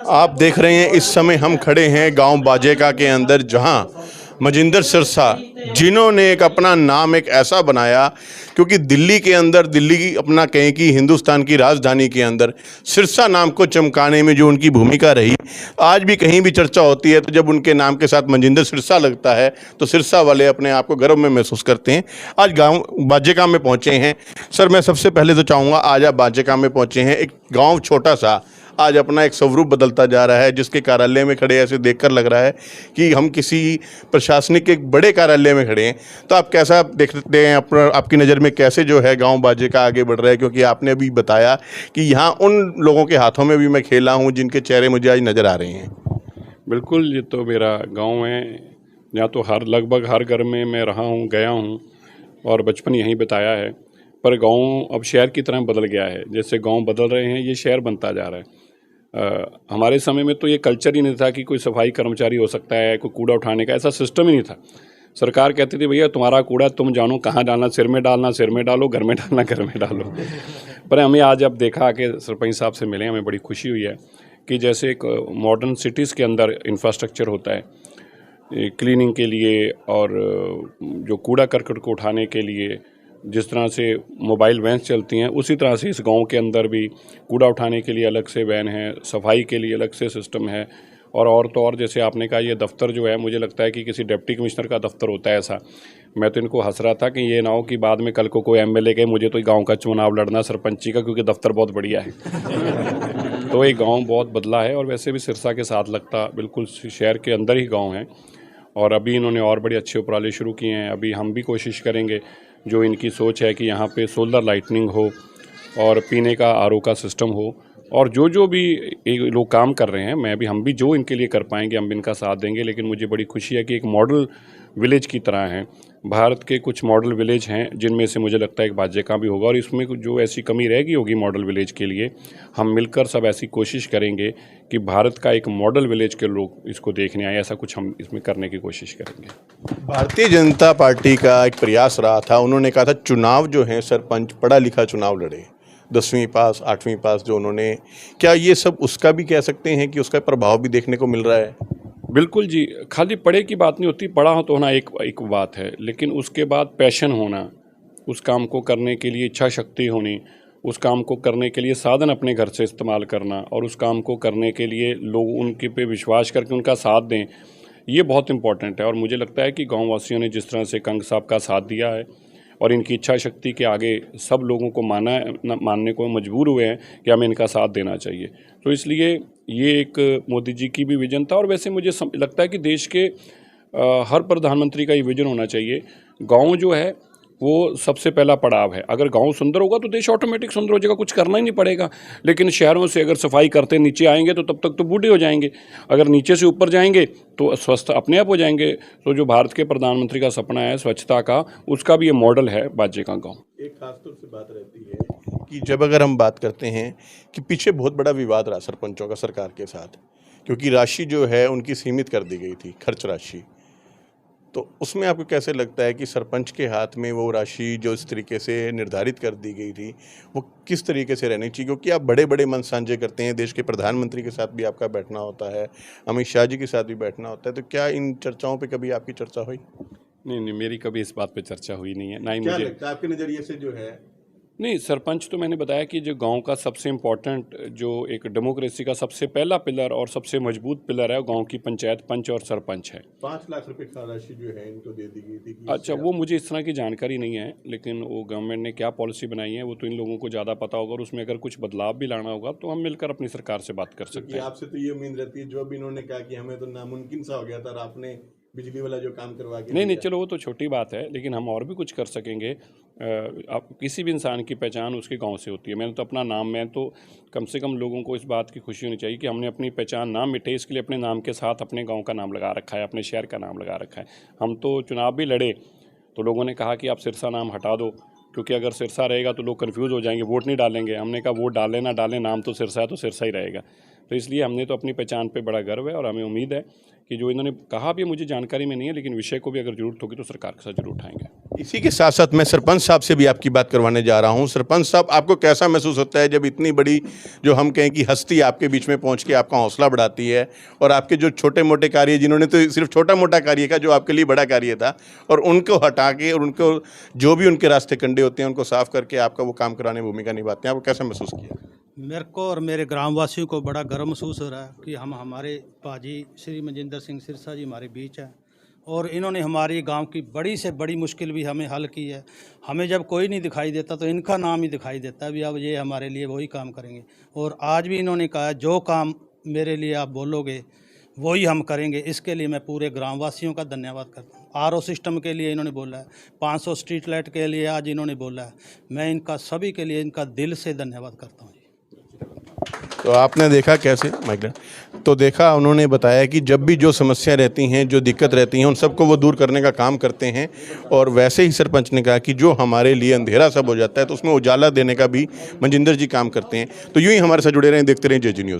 आप देख रहे हैं इस समय हम खड़े हैं गांव बाजेका के अंदर, जहां मजिंदर सिरसा जिन्होंने एक अपना नाम एक ऐसा बनाया, क्योंकि दिल्ली के अंदर, दिल्ली की अपना कहें कि हिंदुस्तान की राजधानी के अंदर सिरसा नाम को चमकाने में जो उनकी भूमिका रही, आज भी कहीं भी चर्चा होती है तो जब उनके नाम के साथ मजिंदर सिरसा लगता है तो सिरसा वाले अपने आप को गर्व में महसूस करते हैं। आज गांव बाजेका में पहुंचे हैं। सर, मैं सबसे पहले तो चाहूँगा, आज आप बाजेका में पहुंचे हैं, एक गाँव छोटा सा आज अपना एक स्वरूप बदलता जा रहा है, जिसके कार्यालय में खड़े ऐसे देखकर लग रहा है कि हम किसी प्रशासनिक एक बड़े कार्यालय में खड़े हैं। तो आप कैसा देखते हैं, अपना आपकी नज़र में कैसे जो है गांव बाजेका आगे बढ़ रहा है? क्योंकि आपने अभी बताया कि यहाँ उन लोगों के हाथों में भी मैं खेला हूँ जिनके चेहरे मुझे आज नज़र आ रहे हैं। बिल्कुल, ये तो मेरा गांव है। यहाँ तो लगभग हर घर में मैं रहा हूँ, गया हूँ और बचपन यहीं बिताया है। पर गांव अब शहर की तरह बदल गया है। जैसे गांव बदल रहे हैं, ये शहर बनता जा रहा है। हमारे समय में तो ये कल्चर ही नहीं था कि कोई सफाई कर्मचारी हो सकता है, कोई कूड़ा उठाने का ऐसा सिस्टम ही नहीं था। सरकार कहती थी भैया तुम्हारा कूड़ा तुम जानो कहाँ डालना, सिर में डालना सिर में डालो, घर में डालना घर में डालो। पर हमें आज अब देखा कि सरपंच साहब से मिले, हमें बड़ी खुशी हुई है कि जैसे एक मॉडर्न सिटीज़ के अंदर इंफ्रास्ट्रक्चर होता है क्लीनिंग के लिए और जो कूड़ा करकट को उठाने के लिए जिस तरह से मोबाइल वैन्स चलती हैं, उसी तरह से इस गांव के अंदर भी कूड़ा उठाने के लिए अलग से वैन है, सफाई के लिए अलग से सिस्टम है। और तो और जैसे आपने कहा, ये दफ्तर जो है मुझे लगता है कि किसी डिप्टी कमिश्नर का दफ्तर होता है ऐसा। मैं तो इनको हंस रहा था कि ये ना हो कि बाद में कल को कोई एमएलए कहे मुझे तो गांव का चुनाव लड़ना सरपंची का, क्योंकि दफ्तर बहुत बढ़िया है। तो ये गाँव बहुत बदला है और वैसे भी सिरसा के साथ लगता बिल्कुल शहर के अंदर ही गाँव है। और अभी इन्होंने और बड़े अच्छे उपराले शुरू किए हैं। अभी हम भी कोशिश करेंगे, जो इनकी सोच है कि यहाँ पे सोलर लाइटनिंग हो और पीने का आरओ का सिस्टम हो, और जो भी लोग काम कर रहे हैं, हम भी जो इनके लिए कर पाएंगे हम भी इनका साथ देंगे। लेकिन मुझे बड़ी खुशी है कि एक मॉडल विलेज की तरह है। भारत के कुछ मॉडल विलेज हैं जिनमें से मुझे लगता है एक बाजेका भी होगा, और इसमें जो ऐसी कमी रहेगी होगी मॉडल विलेज के लिए, हम मिलकर सब ऐसी कोशिश करेंगे कि भारत का एक मॉडल विलेज के लोग इसको देखने आए। ऐसा कुछ हम इसमें करने की कोशिश करेंगे। भारतीय जनता पार्टी का एक प्रयास रहा था, उन्होंने कहा था चुनाव जो है सरपंच पढ़ा लिखा चुनाव लड़े, 10वीं पास 8वीं पास जो उन्होंने, क्या ये सब उसका भी कह सकते हैं कि उसका प्रभाव भी देखने को मिल रहा है? बिल्कुल जी, खाली पढ़े की बात नहीं होती, पढ़ा हो तो होना एक बात है, लेकिन उसके बाद पैशन होना, उस काम को करने के लिए इच्छा शक्ति होनी, उस काम को करने के लिए साधन अपने घर से इस्तेमाल करना, और उस काम को करने के लिए लोग उनके पे विश्वास करके उनका साथ दें, ये बहुत इंपॉर्टेंट है। और मुझे लगता है कि गाँव वासियों ने जिस तरह से कंग साहब का साथ दिया है और इनकी इच्छा शक्ति के आगे सब लोगों को मानने को मजबूर हुए हैं कि हमें इनका साथ देना चाहिए। तो इसलिए ये एक मोदी जी की भी विजन था, और वैसे मुझे लगता है कि देश के हर प्रधानमंत्री का ये विजन होना चाहिए। गांव जो है वो सबसे पहला पड़ाव है। अगर गांव सुंदर होगा तो देश ऑटोमेटिक सुंदर हो जाएगा, कुछ करना ही नहीं पड़ेगा। लेकिन शहरों से अगर सफाई करते नीचे आएंगे तो तब तक तो बूढ़े हो जाएंगे, अगर नीचे से ऊपर जाएंगे तो स्वस्थ अपने आप हो जाएंगे। तो जो भारत के प्रधानमंत्री का सपना है स्वच्छता का, उसका भी ये मॉडल है बाजेका गाँव। एक खासतौर से बात रहती है कि जब अगर हम बात करते हैं कि पीछे बहुत बड़ा विवाद रहा सरपंचों का सरकार के साथ, क्योंकि राशि जो है उनकी सीमित कर दी गई थी, खर्च राशि। तो उसमें आपको कैसे लगता है कि सरपंच के हाथ में वो राशि जो इस तरीके से निर्धारित कर दी गई थी वो किस तरीके से रहनी चाहिए? क्योंकि आप बड़े बड़े मन साझे करते हैं, देश के प्रधानमंत्री के साथ भी आपका बैठना होता है, अमित शाह जी के साथ भी बैठना होता है, तो क्या इन चर्चाओं पे कभी आपकी चर्चा हुई? नहीं, मेरी कभी इस बात पे चर्चा हुई नहीं है, ना ही क्या मुझे लगता है आपके नज़रिए से जो है? नहीं, सरपंच तो मैंने बताया कि जो गांव का सबसे इम्पोर्टेंट, जो एक डेमोक्रेसी का सबसे पहला पिलर और सबसे मजबूत पिलर है, गांव की पंचायत, पंच और सरपंच है। 5 लाख रुपए की राशि जो है इनको दे दी गई थी कि अच्छा, वो मुझे इस तरह की जानकारी नहीं है, लेकिन वो गवर्नमेंट ने क्या पॉलिसी बनाई है वो तो इन लोगों को ज़्यादा पता होगा, और उसमें अगर कुछ बदलाव भी लाना होगा तो हम मिलकर अपनी सरकार से बात कर सकते हैं। आपसे तो ये उम्मीद रहती है, जो अभी इन्होंने कहा कि हमें तो नामुमकिन सा हो गया था और आपने बिजली वाला जो काम करवा के नहीं, चलो वो तो छोटी बात है, लेकिन हम और भी कुछ कर सकेंगे। आप किसी भी इंसान की पहचान उसके गांव से होती है। मैंने तो अपना नाम, मैं तो कम से कम लोगों को इस बात की खुशी होनी चाहिए कि हमने अपनी पहचान ना मिटे, इसके लिए अपने नाम के साथ अपने गांव का नाम लगा रखा है, अपने शहर का नाम लगा रखा है। हम तो चुनाव भी लड़े तो लोगों ने कहा कि आप सिरसा नाम हटा दो, क्योंकि अगर सिरसा रहेगा तो लोग कन्फ्यूज़ हो जाएंगे, वोट नहीं डालेंगे। हमने कहा वोट डालें ना डालें, नाम तो सिरसा है तो सिरसा ही रहेगा। तो इसलिए हमने तो अपनी पहचान पे बड़ा गर्व है और हमें उम्मीद है कि जो इन्होंने कहा भी मुझे जानकारी में नहीं है, लेकिन विषय को भी अगर जरूरत होगी तो सरकार के साथ जरूर उठाएंगे। इसी के साथ साथ मैं सरपंच साहब से भी आपकी बात करवाने जा रहा हूं। सरपंच साहब, आपको कैसा महसूस होता है जब इतनी बड़ी जो हम कहें कि हस्ती आपके बीच में पहुंच के आपका हौसला बढ़ाती है और आपके जो छोटे मोटे कार्य, जिन्होंने तो सिर्फ छोटा मोटा कार्य का जो आपके लिए बड़ा कार्य था, और उनको हटा के और उनको जो भी उनके रास्ते कंडे होते हैं उनको साफ करके आपका वो काम कराने में भूमिका निभाते हैं, आपको कैसा महसूस किया? मेरे को और मेरे ग्रामवासियों को बड़ा गर्व महसूस हो रहा है कि हमारे पाजी श्री मजिंदर सिंह सिरसा जी हमारे बीच हैं और इन्होंने हमारी गांव की बड़ी से बड़ी मुश्किल भी हमें हल की है। हमें जब कोई नहीं दिखाई देता तो इनका नाम ही दिखाई देता है, भी अब ये हमारे लिए वही काम करेंगे। और आज भी इन्होंने कहा जो काम मेरे लिए आप बोलोगे वही हम करेंगे। इसके लिए मैं पूरे ग्रामवासियों का धन्यवाद करता हूँ। आरओ सिस्टम के लिए इन्होंने बोला है, 500 स्ट्रीट लाइट के लिए आज इन्होंने बोला है। मैं इनका सभी के लिए इनका दिल से धन्यवाद करता हूँ। तो आपने देखा कैसे माइग्रेंट, तो देखा उन्होंने बताया कि जब भी जो समस्या रहती हैं, जो दिक्कत रहती हैं, उन सबको वो दूर करने का काम करते हैं। और वैसे ही सरपंच ने कहा कि जो हमारे लिए अंधेरा सब हो जाता है तो उसमें उजाला देने का भी मजिंदर जी काम करते हैं। तो यूं ही हमारे साथ जुड़े रहें, देखते रहें JG न्यूज़।